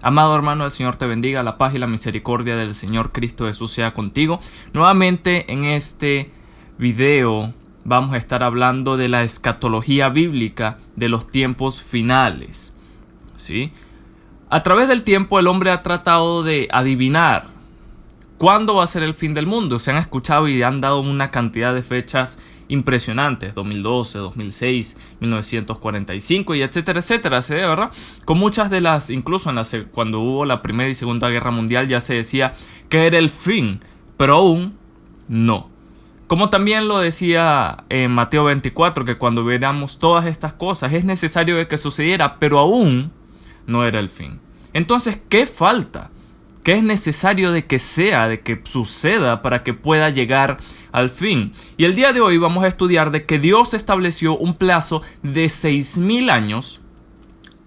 Amado hermano, el Señor te bendiga, la paz y la misericordia del Señor Cristo Jesús sea contigo. Nuevamente en este video vamos a estar hablando de la escatología bíblica de los tiempos finales. ¿Sí? A través del tiempo el hombre ha tratado de adivinar cuándo va a ser el fin del mundo. Se han escuchado y han dado una cantidad de fechas impresionantes, 2012, 2006, 1945 y etcétera, etcétera, ¿sí? ¿Verdad? Con muchas de las, incluso cuando hubo la Primera y Segunda Guerra Mundial ya se decía que era el fin, pero aún no. Como también lo decía en Mateo 24, que cuando veamos todas estas cosas es necesario que sucediera, pero aún no era el fin. Entonces, ¿qué falta? ¿Qué es necesario de que suceda para que pueda llegar al fin? Y el día de hoy vamos a estudiar de que Dios estableció un plazo de 6,000 años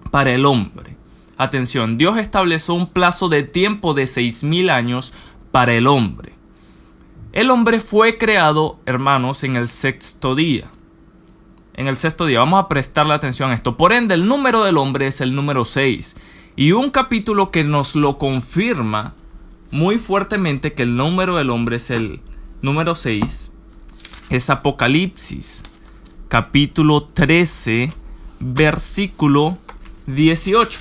para el hombre. Atención, Dios estableció un plazo de tiempo de 6,000 años para el hombre. El hombre fue creado, hermanos, en el sexto día. En el sexto día, vamos a prestarle atención a esto. Por ende, el número del hombre es el número 6. Y un capítulo que nos lo confirma muy fuertemente que el número del hombre es el número 6 es Apocalipsis, capítulo 13, versículo 18.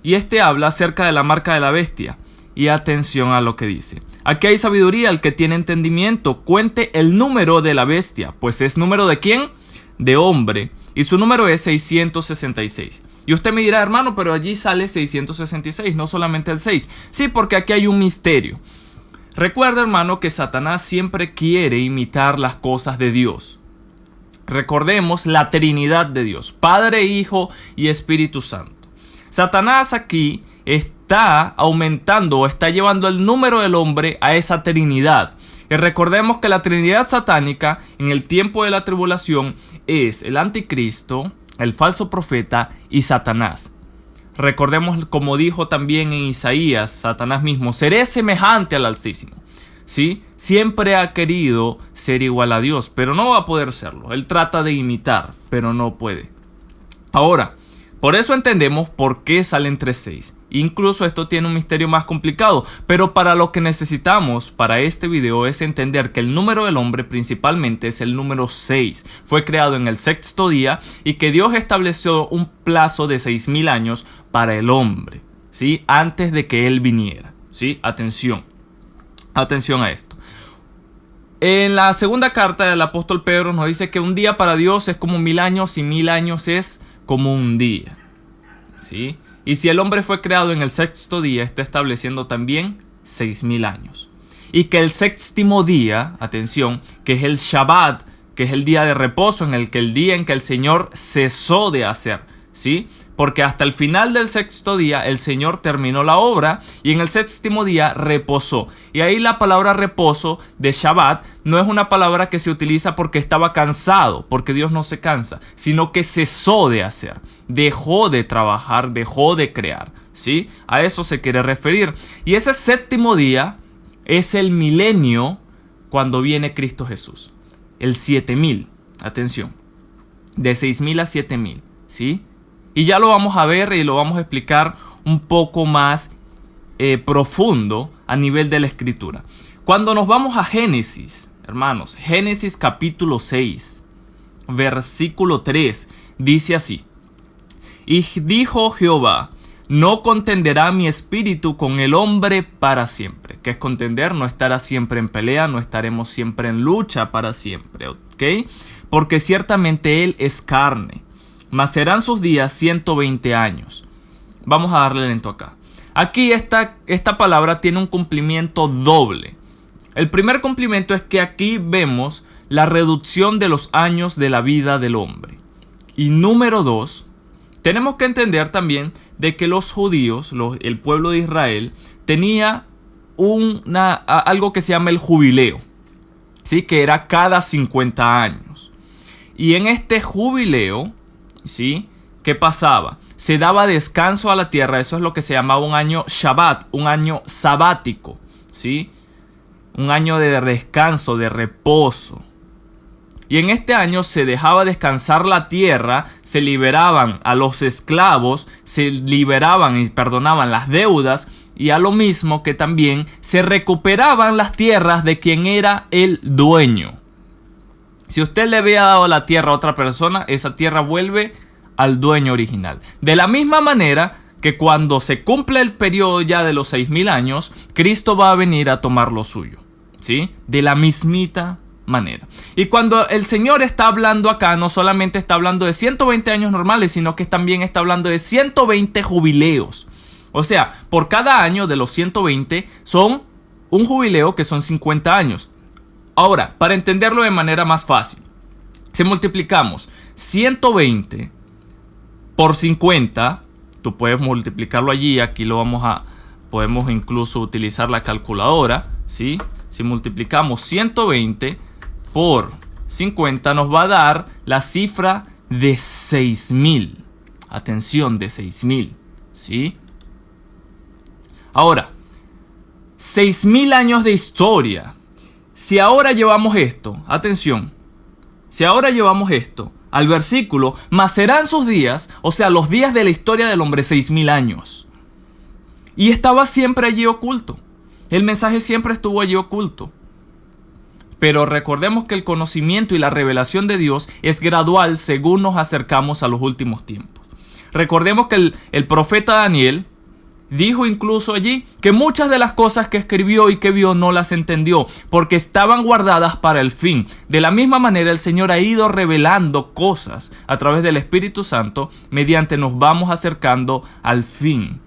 Y este habla acerca de la marca de la bestia. Y atención a lo que dice. Aquí hay sabiduría, el que tiene entendimiento, cuente el número de la bestia. Pues es número de ¿quién? De hombre. Y su número es 666. Y usted me dirá, hermano, pero allí sale 666, no solamente el 6. Sí, porque aquí hay un misterio. Recuerda, hermano, que Satanás siempre quiere imitar las cosas de Dios. Recordemos la Trinidad de Dios, Padre, Hijo y Espíritu Santo. Satanás aquí está aumentando o está llevando el número del hombre a esa Trinidad. Y recordemos que la Trinidad satánica en el tiempo de la tribulación es el anticristo, el falso profeta y Satanás. Recordemos como dijo también en Isaías, Satanás mismo, seré semejante al Altísimo. ¿Sí? Siempre ha querido ser igual a Dios, pero no va a poder serlo. Él trata de imitar, pero no puede. Ahora, por eso entendemos por qué salen 3,6. Incluso esto tiene un misterio más complicado, pero para lo que necesitamos para este video es entender que el número del hombre principalmente es el número 6. Fue creado en el sexto día y que Dios estableció un plazo de 6,000 años para el hombre, ¿sí? Antes de que él viniera, ¿sí? Atención a esto. En la segunda carta del apóstol Pedro nos dice que un día para Dios es como 1,000 años y 1,000 años es como un día, ¿sí? Y si el hombre fue creado en el sexto día, está estableciendo también 6,000 años. Y que el séptimo día, atención, que es el Shabbat, que es el día de reposo, el día en que el Señor cesó de hacer, ¿sí? Porque hasta el final del sexto día el Señor terminó la obra y en el séptimo día reposó. Y ahí la palabra reposo de Shabbat no es una palabra que se utiliza porque estaba cansado, porque Dios no se cansa, sino que cesó de hacer, dejó de trabajar, dejó de crear, ¿sí? A eso se quiere referir. Y ese séptimo día es el milenio cuando viene Cristo Jesús. El 7,000, atención, de 6,000 a 7,000, ¿sí? Y ya lo vamos a ver y lo vamos a explicar un poco más profundo a nivel de la escritura. Cuando nos vamos a Génesis, hermanos, Génesis capítulo 6, versículo 3, dice así. Y dijo Jehová, no contenderá mi espíritu con el hombre para siempre. ¿Qué es contender? No estará siempre en pelea, no estaremos siempre en lucha para siempre, ¿ok? Porque ciertamente él es carne. Mas serán sus días 120 años. Vamos a darle lento acá. Aquí esta palabra tiene un cumplimiento doble. El primer cumplimiento es que aquí vemos la reducción de los años de la vida del hombre. Y número 2, tenemos que entender también de que los judíos, el pueblo de Israel, tenía algo que se llama el jubileo, ¿sí? Que era cada 50 años. Y en este jubileo, ¿sí? ¿Qué pasaba? Se daba descanso a la tierra. Eso es lo que se llamaba un año Shabbat, un año sabático, ¿sí? Un año de descanso, de reposo. Y en este año se dejaba descansar la tierra, se liberaban a los esclavos, se liberaban y perdonaban las deudas, y a lo mismo que también se recuperaban las tierras de quien era el dueño. Si usted le había dado la tierra a otra persona, esa tierra vuelve al dueño original. De la misma manera que cuando se cumple el periodo ya de los 6.000 años, Cristo va a venir a tomar lo suyo, ¿sí? De la mismita manera. Y cuando el Señor está hablando acá, no solamente está hablando de 120 años normales, sino que también está hablando de 120 jubileos. O sea, por cada año de los 120 son un jubileo que son 50 años. Ahora, para entenderlo de manera más fácil, si multiplicamos 120 por 50, tú puedes multiplicarlo allí, aquí podemos incluso utilizar la calculadora, ¿sí? Si multiplicamos 120 por 50 nos va a dar la cifra de 6.000. Atención, de 6.000, ¿sí? Ahora, 6.000 años de historia. Si ahora llevamos esto, atención, si ahora llevamos esto al versículo, mas serán sus días, o sea, los días de la historia del hombre, 6.000 años. Y estaba siempre allí oculto. El mensaje siempre estuvo allí oculto. Pero recordemos que el conocimiento y la revelación de Dios es gradual según nos acercamos a los últimos tiempos. Recordemos que el profeta Daniel dijo incluso allí que muchas de las cosas que escribió y que vio no las entendió porque estaban guardadas para el fin. De la misma manera el Señor ha ido revelando cosas a través del Espíritu Santo mediante nos vamos acercando al fin.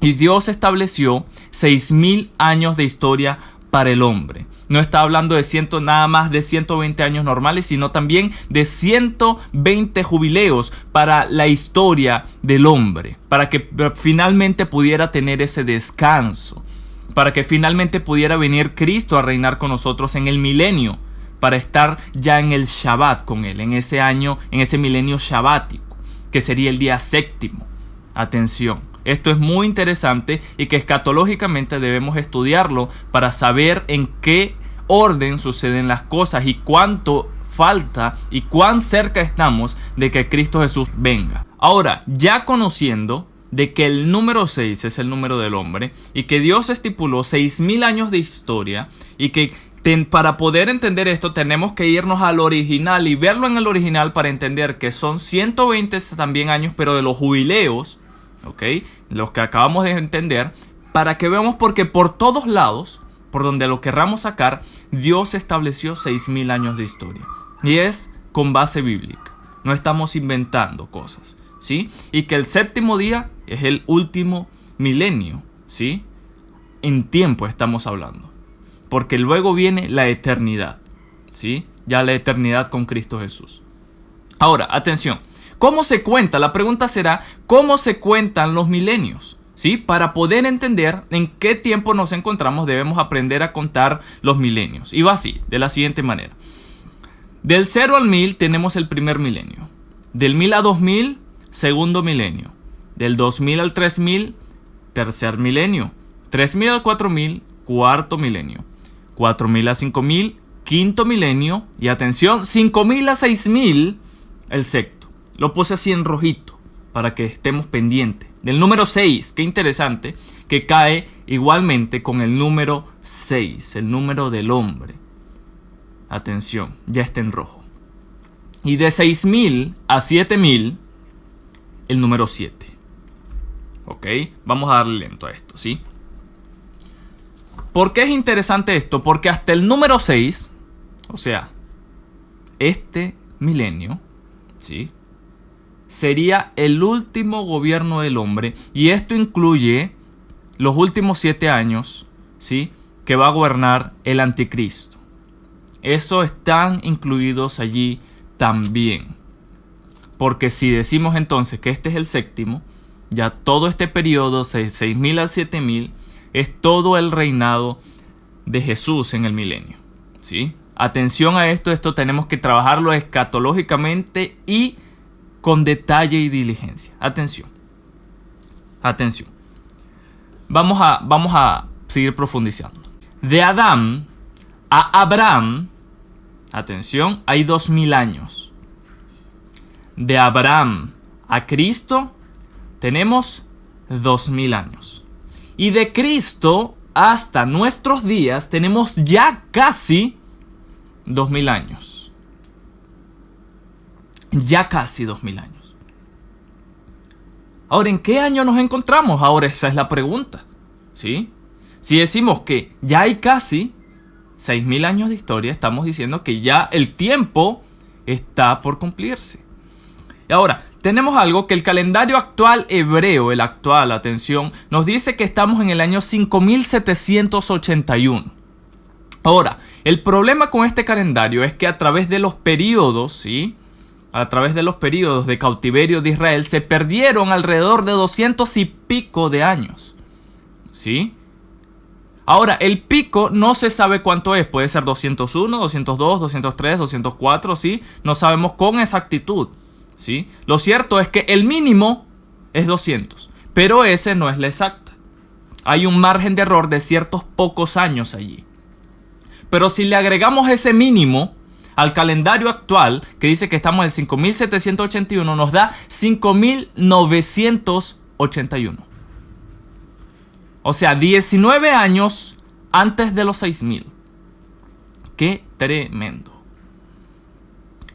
Y Dios estableció 6.000 años de historia para el hombre. No está hablando de nada más de 120 años normales, sino también de 120 jubileos para la historia del hombre, para que finalmente pudiera tener ese descanso, para que finalmente pudiera venir Cristo a reinar con nosotros en el milenio, para estar ya en el Shabbat con Él, en ese año, en ese milenio shabático, que sería el día séptimo. Atención. Esto es muy interesante y que escatológicamente debemos estudiarlo para saber en qué orden suceden las cosas y cuánto falta y cuán cerca estamos de que Cristo Jesús venga. Ahora, ya conociendo de que el número 6 es el número del hombre y que Dios estipuló 6.000 años de historia y que para poder entender esto tenemos que irnos al original y verlo en el original para entender que son 120 también años, pero de los jubileos, ¿ok? Los que acabamos de entender, para que veamos porque por todos lados, por donde lo querramos sacar, Dios estableció 6.000 años de historia. Y es con base bíblica. No estamos inventando cosas, ¿sí? Y que el séptimo día es el último milenio, ¿sí? En tiempo estamos hablando. Porque luego viene la eternidad, ¿sí? Ya la eternidad con Cristo Jesús. Ahora, atención. ¿Cómo se cuenta? La pregunta será, ¿cómo se cuentan los milenios? ¿Sí? Para poder entender en qué tiempo nos encontramos, debemos aprender a contar los milenios. Y va así, de la siguiente manera. Del 0 al 1000 tenemos el primer milenio. Del 1000 a 2000, segundo milenio. Del 2000 al 3000, tercer milenio. 3000 al 4000, cuarto milenio. 4000 a 5000, quinto milenio. Y atención, 5000 a 6000, el sexto. Lo puse así en rojito para que estemos pendientes. Del número 6, qué interesante, que cae igualmente con el número 6, el número del hombre. Atención, ya está en rojo. Y de 6000 a 7000, el número 7. Ok, vamos a darle lento a esto, ¿sí? ¿Por qué es interesante esto? Porque hasta el número 6, o sea, este milenio, ¿sí?, sería el último gobierno del hombre. Y esto incluye los últimos 7 años, ¿sí?, que va a gobernar el anticristo. Eso están incluidos allí también. Porque si decimos entonces que este es el séptimo, ya todo este periodo, 6000 al 7000, es todo el reinado de Jesús en el milenio, ¿sí? Atención a esto tenemos que trabajarlo escatológicamente y con detalle y diligencia. Atención. Atención. Vamos a seguir profundizando. De Adán a Abraham, atención, hay 2000 años. De Abraham a Cristo tenemos 2000 años. Y de Cristo hasta nuestros días tenemos ya casi 2000 años. Ya casi 2000 años. Ahora, ¿en qué año nos encontramos? Ahora esa es la pregunta, ¿sí? Si decimos que ya hay casi 6000 años de historia, estamos diciendo que ya el tiempo está por cumplirse. Y ahora, tenemos algo que el calendario actual hebreo, el actual, atención, nos dice que estamos en el año 5781. Ahora, el problema con este calendario es que a través de los periodos, ¿sí? A través de los periodos de cautiverio de Israel se perdieron alrededor de 200 y pico de años, ¿sí? Ahora, el pico no se sabe cuánto es. Puede ser 201, 202, 203, 204, ¿sí? No sabemos con exactitud, ¿sí? Lo cierto es que el mínimo es 200, pero ese no es la exacta. Hay un margen de error de ciertos pocos años allí. Pero si le agregamos ese mínimo al calendario actual, que dice que estamos en 5781, nos da 5981. O sea, 19 años antes de los 6000. ¡Qué tremendo!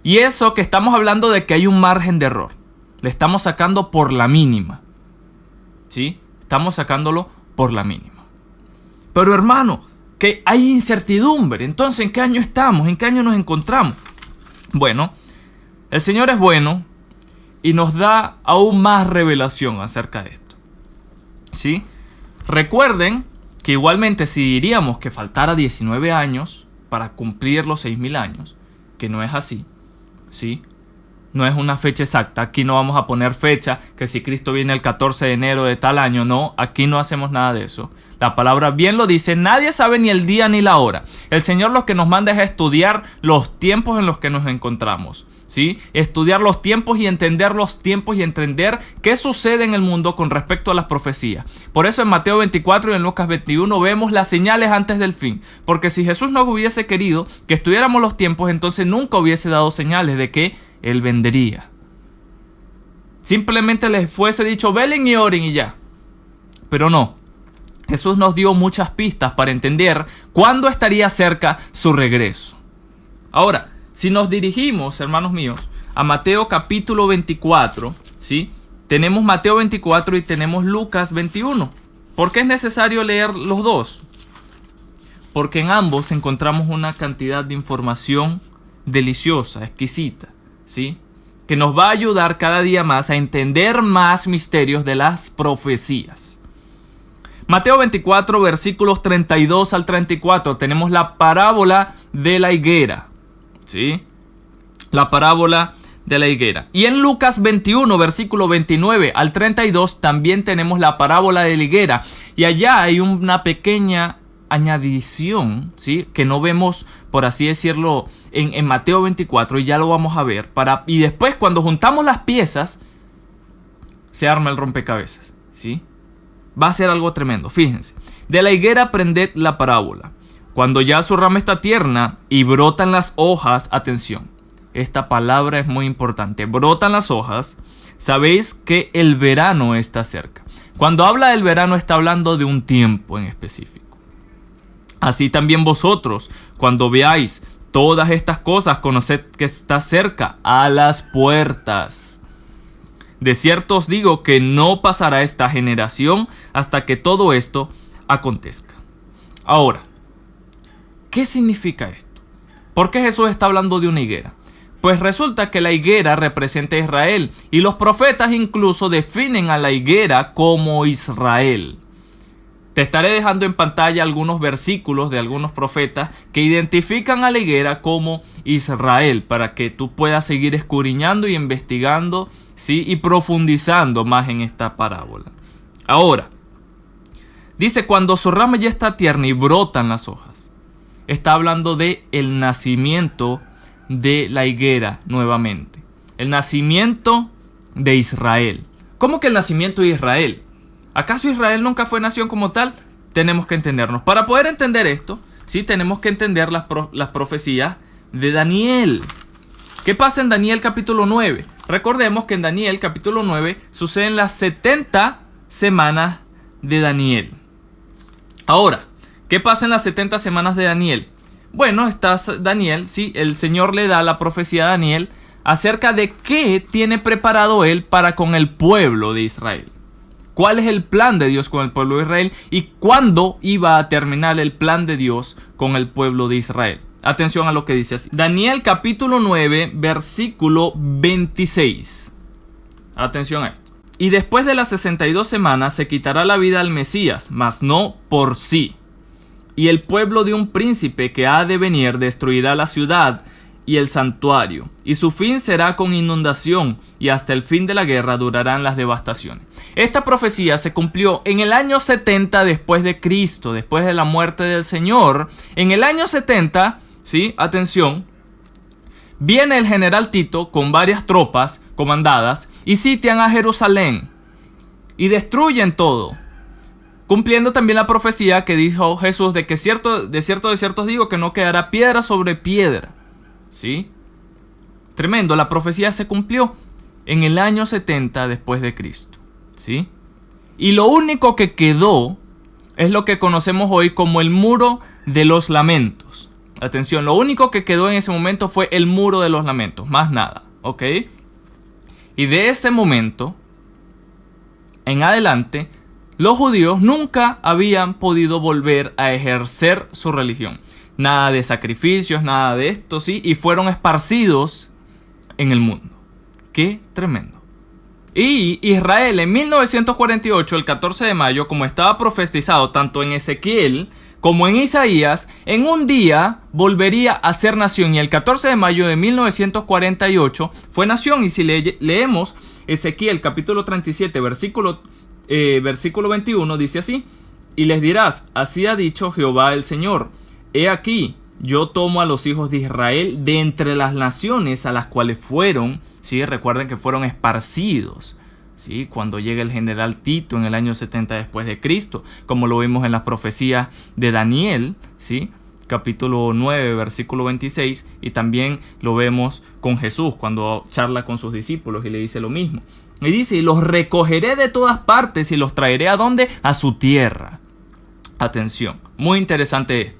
Y eso que estamos hablando de que hay un margen de error. Le estamos sacando por la mínima. ¿Sí? Estamos sacándolo por la mínima. Pero hermano, que hay incertidumbre. Entonces, ¿en qué año estamos? ¿En qué año nos encontramos? Bueno, el Señor es bueno y nos da aún más revelación acerca de esto, ¿sí? Recuerden que igualmente si diríamos que faltara 19 años para cumplir los 6000 años, que no es así, ¿sí? No es una fecha exacta. Aquí no vamos a poner fecha, que si Cristo viene el 14 de enero de tal año. No, aquí no hacemos nada de eso. La palabra bien lo dice, nadie sabe ni el día ni la hora. El Señor lo que nos manda es estudiar los tiempos en los que nos encontramos, ¿sí? Estudiar los tiempos y entender los tiempos y entender qué sucede en el mundo con respecto a las profecías. Por eso en Mateo 24 y en Lucas 21 vemos las señales antes del fin. Porque si Jesús no hubiese querido que estudiáramos los tiempos, entonces nunca hubiese dado señales de que Él vendría. Simplemente les fuese dicho, velen y oren y ya. Pero no. Jesús nos dio muchas pistas para entender cuándo estaría cerca su regreso. Ahora, si nos dirigimos, hermanos míos, a Mateo capítulo 24, ¿sí? Tenemos Mateo 24 y tenemos Lucas 21. ¿Por qué es necesario leer los dos? Porque en ambos encontramos una cantidad de información deliciosa, exquisita, ¿sí? Que nos va a ayudar cada día más a entender más misterios de las profecías. Mateo 24, versículos 32 al 34, tenemos la parábola de la higuera, ¿sí? La parábola de la higuera. Y en Lucas 21, versículo 29 al 32, también tenemos la parábola de la higuera. Y allá hay una pequeña añadición, ¿sí? Que no vemos, por así decirlo, en Mateo 24, y ya lo vamos a ver. Y después, cuando juntamos las piezas, se arma el rompecabezas, ¿sí? Va a ser algo tremendo, fíjense. De la higuera aprended la parábola. Cuando ya su rama está tierna y brotan las hojas, atención, esta palabra es muy importante, brotan las hojas, sabéis que el verano está cerca. Cuando habla del verano está hablando de un tiempo en específico. Así también vosotros, cuando veáis todas estas cosas, conoced que está cerca, a las puertas. De cierto os digo que no pasará esta generación hasta que todo esto acontezca. Ahora, ¿qué significa esto? ¿Por qué Jesús está hablando de una higuera? Pues resulta que la higuera representa a Israel y los profetas incluso definen a la higuera como Israel. Te estaré dejando en pantalla algunos versículos de algunos profetas que identifican a la higuera como Israel para que tú puedas seguir escudriñando y investigando, ¿sí? Y profundizando más en esta parábola. Ahora, dice cuando su rama ya está tierna y brotan las hojas. Está hablando de el nacimiento de la higuera nuevamente. El nacimiento de Israel. ¿Cómo que el nacimiento de Israel? ¿Acaso Israel nunca fue nación como tal? Tenemos que entendernos. Para poder entender esto, sí tenemos que entender las profecías de Daniel. ¿Qué pasa en Daniel capítulo 9? Recordemos que en Daniel capítulo 9 suceden las 70 semanas de Daniel. Ahora, ¿qué pasa en las 70 semanas de Daniel? Bueno, está Daniel, sí, el Señor le da la profecía a Daniel acerca de qué tiene preparado él para con el pueblo de Israel. ¿Cuál es el plan de Dios con el pueblo de Israel? ¿Y cuándo iba a terminar el plan de Dios con el pueblo de Israel? Atención a lo que dice así. Daniel capítulo 9, versículo 26. Atención a esto. Y después de las 62 semanas se quitará la vida al Mesías, mas no por sí. Y el pueblo de un príncipe que ha de venir destruirá la ciudad y el santuario, y su fin será con inundación, y hasta el fin de la guerra durarán las devastaciones. Esta profecía se cumplió en el año 70 después de Cristo, después de la muerte del Señor. En el año 70, ¿sí? Atención, viene el general Tito con varias tropas comandadas y sitian a Jerusalén y destruyen todo, cumpliendo también la profecía que dijo Jesús de que de cierto os digo que no quedará piedra sobre piedra. ¿Sí? Tremendo, la profecía se cumplió en el año 70 después de Cristo. ¿Sí? Y lo único que quedó es lo que conocemos hoy como el muro de los lamentos. Atención, lo único que quedó en ese momento fue el muro de los lamentos, más nada, ¿ok? Y de ese momento en adelante, los judíos nunca habían podido volver a ejercer su religión. Nada de sacrificios, nada de esto, ¿sí? Y fueron esparcidos en el mundo. ¡Qué tremendo! Y Israel en 1948, el 14 de mayo, como estaba profetizado tanto en Ezequiel como en Isaías, en un día volvería a ser nación. Y el 14 de mayo de 1948 fue nación. Y si leemos Ezequiel capítulo 37, versículo 21, dice así: y les dirás, así ha dicho Jehová el Señor, he aquí, yo tomo a los hijos de Israel de entre las naciones a las cuales fueron, ¿sí? Recuerden que fueron esparcidos, ¿sí? Cuando llega el general Tito en el año 70 después de Cristo, como lo vimos en las profecías de Daniel, ¿sí? Capítulo 9, versículo 26, y también lo vemos con Jesús cuando charla con sus discípulos y le dice lo mismo. Y dice, y los recogeré de todas partes y los traeré ¿a dónde? A su tierra. Atención, muy interesante esto.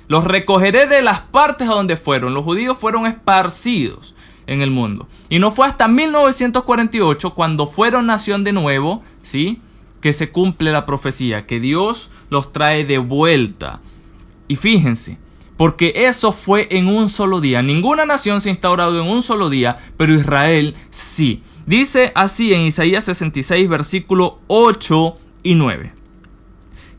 Los recogeré de las partes a donde fueron. Los judíos fueron esparcidos en el mundo. Y no fue hasta 1948 cuando fueron nación de nuevo, ¿sí? Que se cumple la profecía, que Dios los trae de vuelta. Y fíjense, porque eso fue en un solo día. Ninguna nación se ha instaurado en un solo día, pero Israel sí. Dice así en Isaías 66, versículo 8 y 9.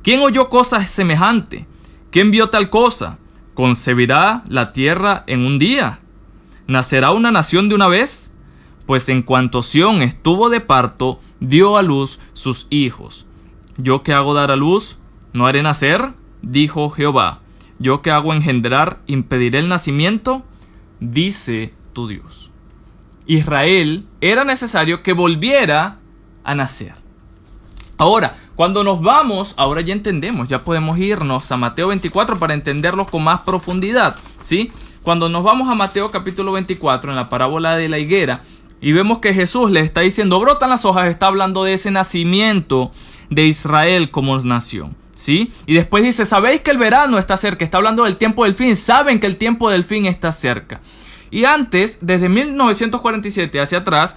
¿Quién oyó cosas semejantes? ¿Quién vio tal cosa? ¿Concebirá la tierra en un día? ¿Nacerá una nación de una vez? Pues en cuanto Sión estuvo de parto, dio a luz sus hijos. ¿Yo que hago dar a luz, no haré nacer? Dijo Jehová. ¿Yo que hago engendrar, impediré el nacimiento? Dice tu Dios. Israel era necesario que volviera a nacer. Ahora, cuando nos vamos, ahora ya entendemos, ya podemos irnos a Mateo 24 para entenderlo con más profundidad, ¿sí? Cuando nos vamos a Mateo capítulo 24, en la parábola de la higuera, y vemos que Jesús le está diciendo, brotan las hojas, está hablando de ese nacimiento de Israel como nación, ¿sí? Y después dice, ¿sabéis que el verano está cerca? Está hablando del tiempo del fin, saben que el tiempo del fin está cerca. Y antes, desde 1947 hacia atrás,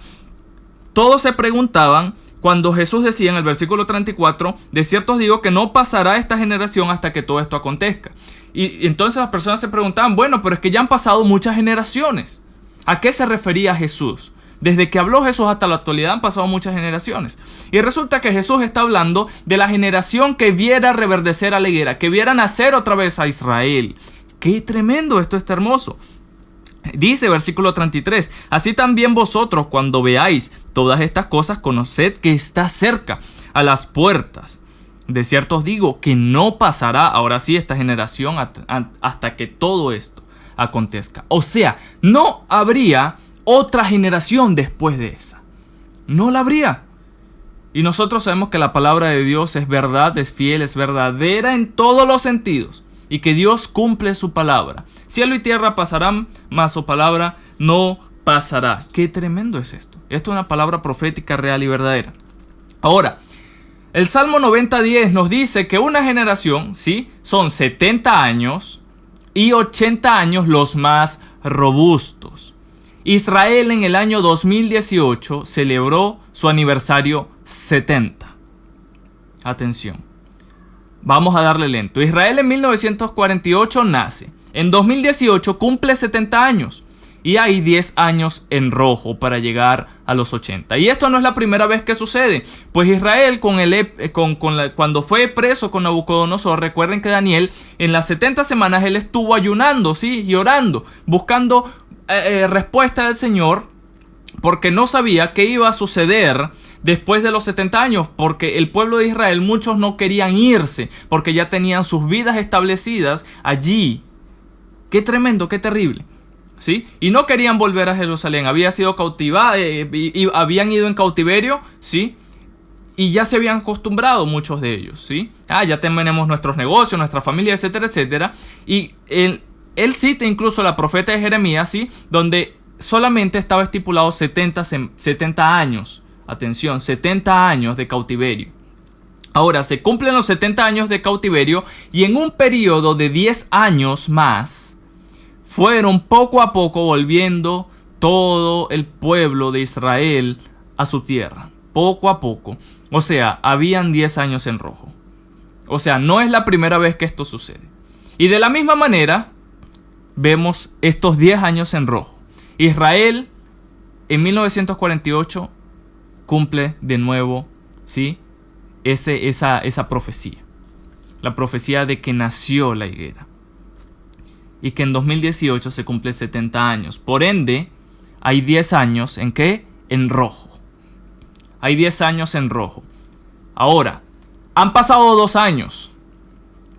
todos se preguntaban, cuando Jesús decía en el versículo 34, de cierto os digo que no pasará esta generación hasta que todo esto acontezca. Y entonces las personas se preguntaban, bueno, pero es que ya han pasado muchas generaciones. ¿A qué se refería Jesús? Desde que habló Jesús hasta la actualidad han pasado muchas generaciones. Y resulta que Jesús está hablando de la generación que viera reverdecer a la higuera, que viera nacer otra vez a Israel. ¡Qué tremendo! Esto está hermoso. Dice versículo 33, así también vosotros cuando veáis todas estas cosas conoced que está cerca a las puertas. De cierto os digo que no pasará ahora sí esta generación hasta que todo esto acontezca. O sea, no habría otra generación después de esa. No la habría. Y nosotros sabemos que la palabra de Dios es verdad, es fiel, es verdadera en todos los sentidos. y que Dios cumple su palabra. Cielo y tierra pasarán, mas su palabra no pasará. Qué tremendo es esto. Esto es una palabra profética real y verdadera. Ahora, el Salmo 90:10 nos dice que una generación, ¿sí?, son 70 años y 80 años los más robustos. Israel en el año 2018 celebró su aniversario 70. Atención. Vamos a darle lento. Israel en 1948 nace. En 2018 cumple 70 años. Y hay 10 años en rojo para llegar a los 80. Y esto no es la primera vez que sucede. Pues Israel cuando fue preso con Nabucodonosor, recuerden que Daniel en las 70 semanas él estuvo ayunando, ¿sí?, y orando, buscando respuesta del Señor, porque no sabía qué iba a suceder después de los 70 años, porque el pueblo de Israel, muchos no querían irse, porque ya tenían sus vidas establecidas allí. Qué tremendo, qué terrible, ¿sí? Y no querían volver a Jerusalén, había sido cautivada, y habían ido en cautiverio, ¿sí? Y ya se habían acostumbrado muchos de ellos, ¿sí? Ya tenemos nuestros negocios, nuestra familia, etcétera, etcétera. Y él cita incluso la profeta de Jeremías, ¿sí?, donde solamente estaba estipulado 70 años. Atención, 70 años de cautiverio. Ahora se cumplen los 70 años de cautiverio y en un periodo de 10 años más fueron poco a poco volviendo todo el pueblo de Israel a su tierra. Poco a poco. O sea, habían 10 años en rojo. O sea, no es la primera vez que esto sucede. Y de la misma manera vemos estos 10 años en rojo. Israel en 1948 cumple de nuevo, ¿sí?, esa profecía. La profecía de que nació la higuera. Y que en 2018 se cumple 70 años. Por ende, hay 10 años ¿en qué? En rojo. Hay 10 años en rojo. Ahora, han pasado 2 años.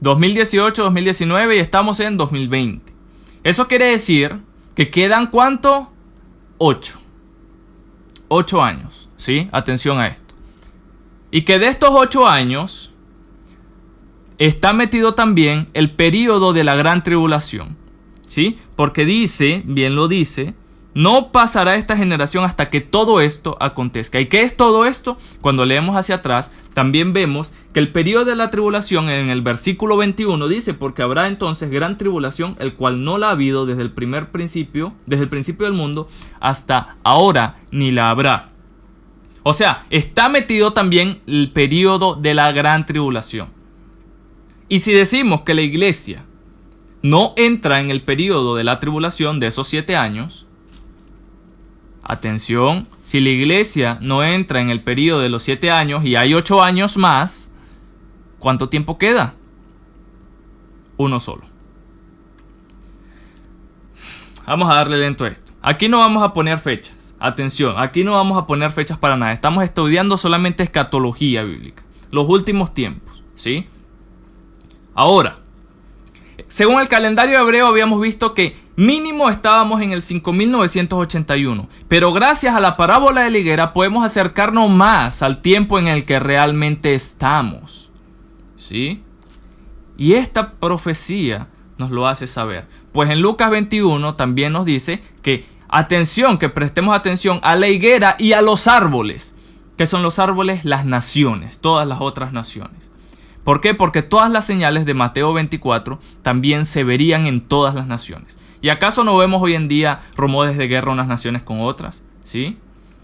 2018, 2019 y estamos en 2020. Eso quiere decir que quedan ¿cuánto? 8. 8 años. ¿Sí? Atención a esto. Y que de estos 8 años está metido también el período de la gran tribulación. ¿Sí? Porque dice, bien lo dice, no pasará esta generación hasta que todo esto acontezca. ¿Y qué es todo esto? Cuando leemos hacia atrás, también vemos que el período de la tribulación en el versículo 21 dice, porque habrá entonces gran tribulación, el cual no la ha habido desde el principio del mundo hasta ahora, ni la habrá. O sea, está metido también el periodo de la gran tribulación. Y si decimos que la iglesia no entra en el periodo de la tribulación de esos 7 años, atención, si la iglesia no entra en el periodo de los 7 años y hay 8 años más, ¿cuánto tiempo queda? Uno solo. Vamos a darle lento a esto. Aquí no vamos a poner fechas. Atención, aquí no vamos a poner fechas para nada. Estamos estudiando solamente escatología bíblica. Los últimos tiempos, ¿sí? Ahora, según el calendario hebreo habíamos visto que mínimo estábamos en el 5981. Pero gracias a la parábola de la higuera podemos acercarnos más al tiempo en el que realmente estamos, ¿sí? Y esta profecía nos lo hace saber. Pues en Lucas 21 también nos dice que atención, que prestemos atención a la higuera y a los árboles. ¿Qué son los árboles? Las naciones, todas las otras naciones. ¿Por qué? Porque todas las señales de Mateo 24 también se verían en todas las naciones. ¿Y acaso no vemos hoy en día rumores de guerra unas naciones con otras? ¿Sí?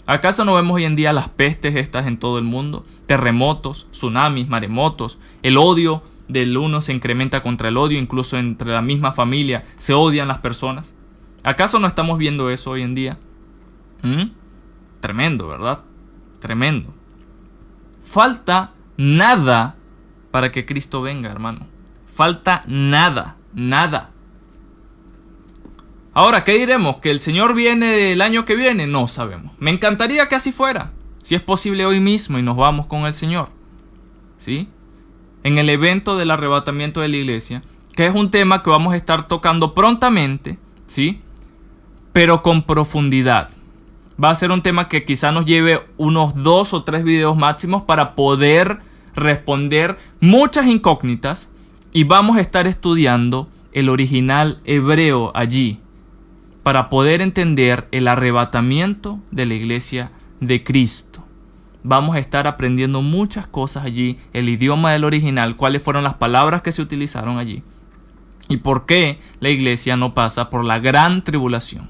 ¿Acaso no vemos hoy en día las pestes estas en todo el mundo? Terremotos, tsunamis, maremotos. El odio del uno se incrementa contra el odio, incluso entre la misma familia se odian las personas. ¿Acaso no estamos viendo eso hoy en día? Tremendo, ¿verdad? Tremendo. Falta nada para que Cristo venga, hermano. Falta nada, nada. Ahora, ¿qué diremos? ¿Que el Señor viene el año que viene? No sabemos. Me encantaría que así fuera. Si es posible hoy mismo y nos vamos con el Señor. ¿Sí? En el evento del arrebatamiento de la iglesia, que es un tema que vamos a estar tocando prontamente, ¿sí? Pero con profundidad. Va a ser un tema que quizá nos lleve unos 2 o 3 videos máximos para poder responder muchas incógnitas Y vamos a estar estudiando el original hebreo allí para poder entender el arrebatamiento de la iglesia de Cristo. Vamos a estar aprendiendo muchas cosas allí, el idioma del original, cuáles fueron las palabras que se utilizaron allí y por qué la iglesia no pasa por la gran tribulación.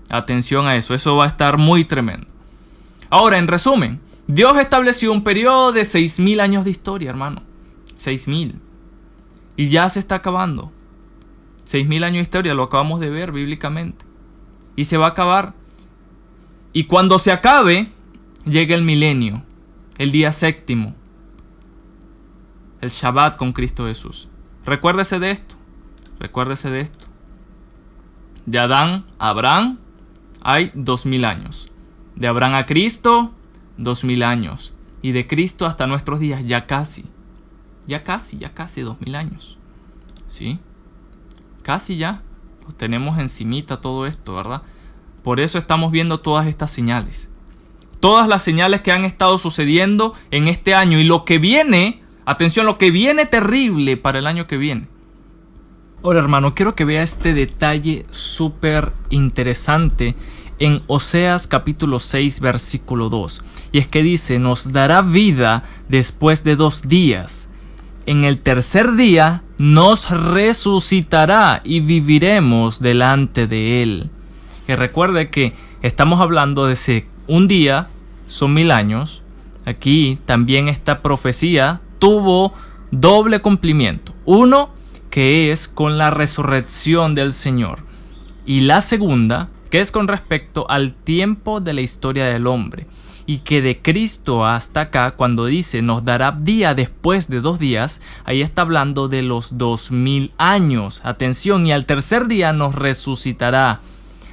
Atención a eso, eso va a estar muy tremendo. Ahora, en resumen, Dios estableció un periodo de 6.000 años de historia, hermano. 6.000. Y ya se está acabando. 6.000 años de historia, lo acabamos de ver bíblicamente. Y se va a acabar. Y cuando se acabe, llega el milenio, el día séptimo, el Shabbat con Cristo Jesús. Recuérdese de esto. Recuérdese de esto. De Adán a Abraham hay 2.000 años. De Abraham a Cristo, 2.000 años. Y de Cristo hasta nuestros días, ya casi 2.000 años. ¿Sí? Casi ya. Lo tenemos encimita todo esto, ¿verdad? Por eso estamos viendo todas estas señales. Todas las señales que han estado sucediendo en este año. Y lo que viene, atención, lo que viene terrible para el año que viene. Ahora, hermano, quiero que vea este detalle súper interesante en Oseas capítulo 6, versículo 2. Y es que dice, nos dará vida después de 2 días. En el tercer día nos resucitará y viviremos delante de él. Y recuerde que estamos hablando de ese un día, son 1.000 años. Aquí también esta profecía tuvo doble cumplimiento. Uno, que es con la resurrección del Señor. Y la segunda, que es con respecto al tiempo de la historia del hombre. Y que de Cristo hasta acá, cuando dice nos dará día después de 2 días, ahí está hablando de los 2.000 años. Atención, y al tercer día nos resucitará.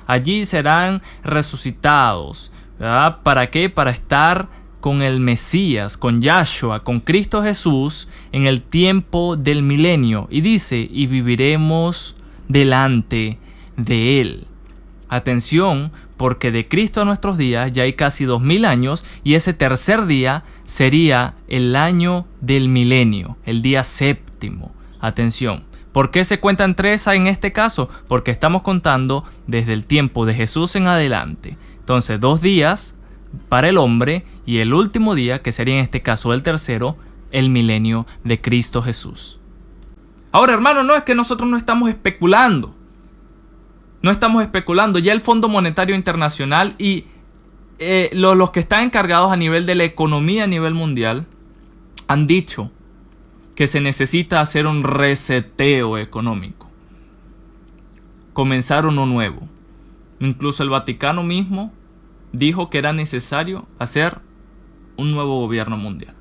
Allí serán resucitados. ¿Verdad? ¿Para qué? Para estar con el Mesías, con Yahshua, con Cristo Jesús en el tiempo del milenio. Y dice, y viviremos delante de él. Atención, porque de Cristo a nuestros días ya hay casi 2.000 años y ese tercer día sería el año del milenio, el día séptimo. Atención, ¿por qué se cuentan 3 en este caso? Porque estamos contando desde el tiempo de Jesús en adelante. Entonces, 2 días para el hombre y el último día, que sería en este caso el tercero, el milenio de Cristo Jesús. Ahora, hermano, no es que nosotros no estamos especulando. No estamos especulando. Ya el Fondo Monetario Internacional y los que están encargados a nivel de la economía a nivel mundial han dicho que se necesita hacer un reseteo económico. Comenzar uno nuevo. Incluso el Vaticano mismo dijo que era necesario hacer un nuevo gobierno mundial.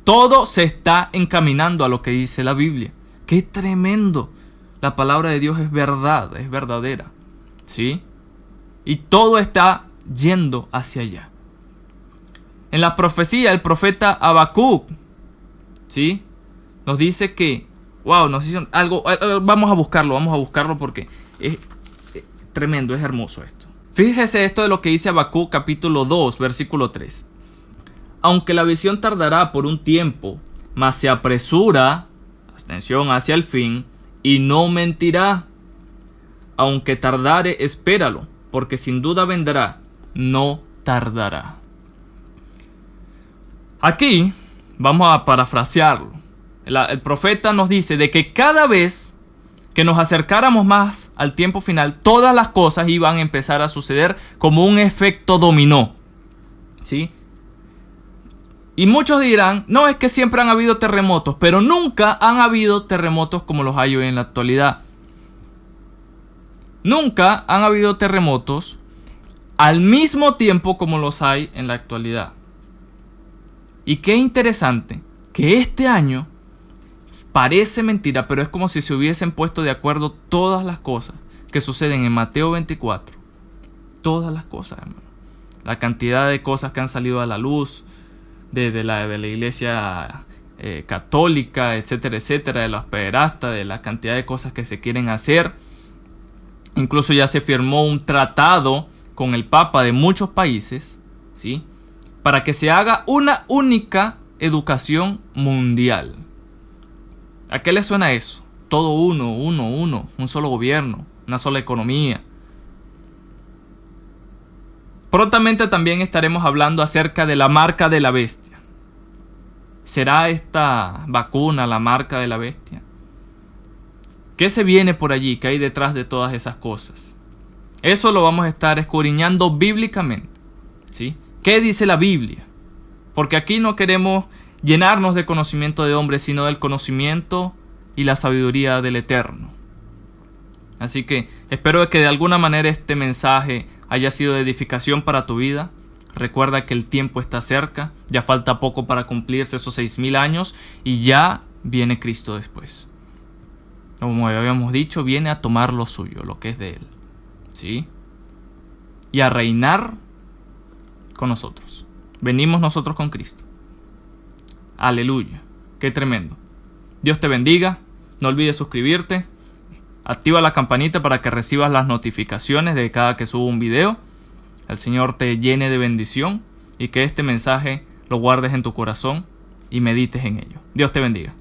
Todo se está encaminando a lo que dice la Biblia. ¡Qué tremendo! La palabra de Dios es verdad, es verdadera. ¿Sí? Y todo está yendo hacia allá. En la profecía, el profeta Habacuc, ¿sí? Nos dice que, wow, nos dice algo, vamos a buscarlo porque es tremendo, es hermoso esto. Fíjese esto de lo que dice Habacuc capítulo 2, versículo 3. Aunque la visión tardará por un tiempo, mas se apresura, atención, hacia el fin, y no mentirá. Aunque tardare, espéralo, porque sin duda vendrá, no tardará. Aquí vamos a parafrasearlo. El profeta nos dice de que cada vez que nos acercáramos más al tiempo final, todas las cosas iban a empezar a suceder como un efecto dominó. ¿Sí? Y muchos dirán, no, es que siempre han habido terremotos, pero nunca han habido terremotos como los hay hoy en la actualidad. Nunca han habido terremotos al mismo tiempo como los hay en la actualidad. Y qué interesante que este año parece mentira, pero es como si se hubiesen puesto de acuerdo todas las cosas que suceden en Mateo 24. Todas las cosas, hermano. La cantidad de cosas que han salido a la luz de la iglesia católica, etcétera, etcétera, de los pederastas, de la cantidad de cosas que se quieren hacer. Incluso ya se firmó un tratado con el Papa de muchos países, ¿sí? Para que se haga una única educación mundial. ¿A qué le suena eso? Todo uno, un solo gobierno, una sola economía. Prontamente también estaremos hablando acerca de la marca de la bestia. ¿Será esta vacuna la marca de la bestia? ¿Qué se viene por allí? ¿Qué hay detrás de todas esas cosas? Eso lo vamos a estar escudriñando bíblicamente, ¿sí? ¿Qué dice la Biblia? Porque aquí no queremos llenarnos de conocimiento de hombres, sino del conocimiento y la sabiduría del Eterno. Así que espero que de alguna manera este mensaje haya sido de edificación para tu vida. Recuerda que el tiempo está cerca, ya falta poco para cumplirse esos 6,000 años y ya viene Cristo después. Como habíamos dicho, viene a tomar lo suyo, lo que es de Él, ¿sí? Y a reinar con nosotros. Venimos nosotros con Cristo. Aleluya, qué tremendo. Dios te bendiga, no olvides suscribirte. Activa la campanita para que recibas las notificaciones de cada que subo un video. El Señor te llene de bendición y que este mensaje lo guardes en tu corazón y medites en ello. Dios te bendiga.